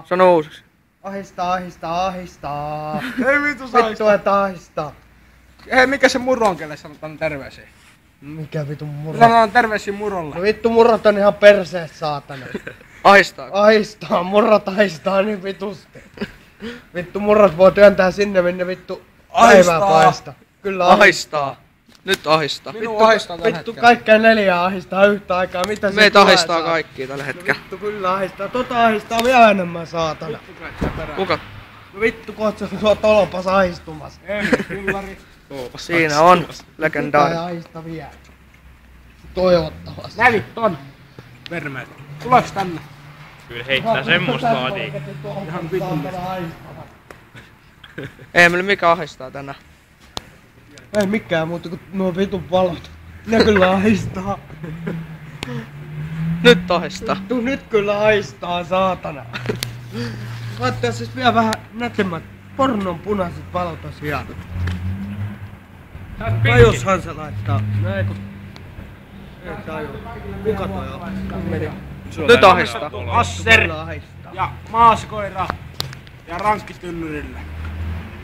Sano uusiksi. Ahistaa. Ei vittu Vittu et ahistaa. Hei, mikä se murro on, kelle sanotaan terveisiä? Mikä vitun murro? Sanotaan terveisiä murrolle. No vittu murrot on ihan perseet saatana. Ahistaako? Ahistaa, murrot ahistaa niin vitusti. Vittu murrot voi työntää sinne minne vittu päivää paista. Kyllä Ahistaa. Nyt ahistaa. Minua ahistaa tällä Vittu hetkellä. kaikkea 4 ahistaa yhtä aikaa. Mitä se Meitä tulee ahistaa saa? kaikkia tällä hetkellä. Vittu kyllä ahistaa. Ahistaa vielä enemmän saatana. Kuka? No vittu kohta se on tolpas ahistumassa. Kyllari. Siinä on Ei legendaari. ahista vielä. Toivottavasti. Nävit ton. Vermeet. Tuleks tänne? Kyllä heittää semmoista vaatii. Ihan vitun. Ei meillä mikä ahistaa tänään. Ei mikään muuta kuin nuo vitun valot. Ne kyllä ahistaa. Nyt ahistaa. Vittu nyt kyllä ahistaa saatana. Laittaa siis vielä vähän näkemät pornon punaiset valot asiaan. Tajushan se laittaa. No ei kun... Ei taju. Kuka toi on? Nyt ahistaa. Asser Kyllä ahistaa. ja maaskoira ja rankkityllyrille.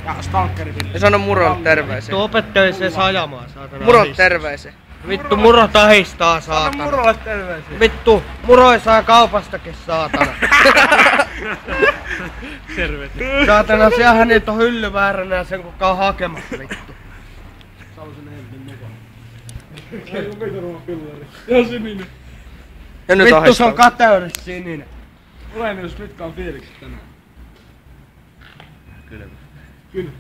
Ja stalkerille. Ja sano murolle terveisiä. Vittu opetteli se ajamaan saatana. Murolle ahistaa. terveisiä. Vittu murot ahistaa Anna saatana. murolle terveisiä. Vittu muroi saa kaupastakin saatana. Terveisiä. Saatana siellähän niitä on hylly vääränä sen kuka on hakemassa vittu. Ja sininen. Ja nyt Vittu se on ahistaa. kateudessa sininen. Olen jos mitkä on fiilikset tänään. Kyllä.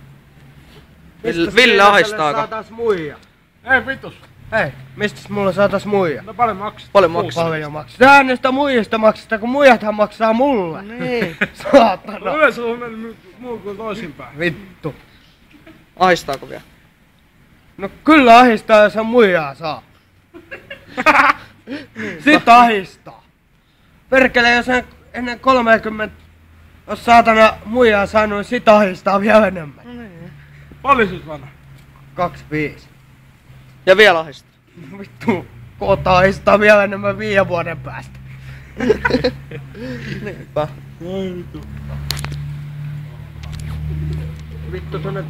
Ville ahistaako? Saatais muija. Ei vitus. Hei, mistäs mulle saatais muija? No paljon maksat. Paljon maksaa. Paljon maksaa. Tähän niistä muijista maksaa, kun muijathan maksaa mulle. Niin. Saatana. No yleensä on mennyt muu kuin toisinpäin. Vittu. Ahistaako vielä? No kyllä ahistaa, jos hän muijaa saa. Sit ahistaa. Perkele, jos hän ennen 30 jos saatana muijaa saanut, niin sit ahistaa vielä enemmän. Paljon sit vanha? 25. Ja vielä ahistaa. Vittu, koota ahistaa vielä enemmän 5 vuoden päästä. Niinpä. Vittu tonne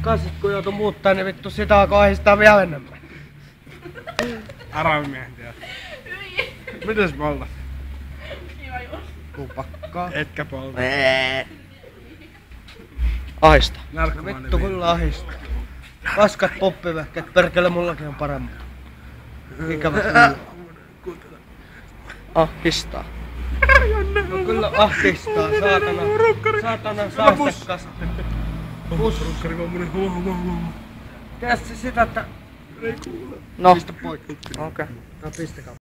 kasit kun joutuu muuttaa, niin vittu sitä alkaa ahistaa vielä enemmän. Aramiehen tiedä. Mites poltat? Tupakkaa. Etkä polta. Ahistaa. Nälkämainen Vittu kyllä ahistaa. Paskat poppivehkeet, perkele mullakin on paremmin. Ikävä kyllä. Ahistaa. No kyllä ahdistaa, saatana. Saatana saastekasta. Rukkari vaan moni. Tiedätkö sitä, että... No. Pistä poikki. Okei. No pistäkää.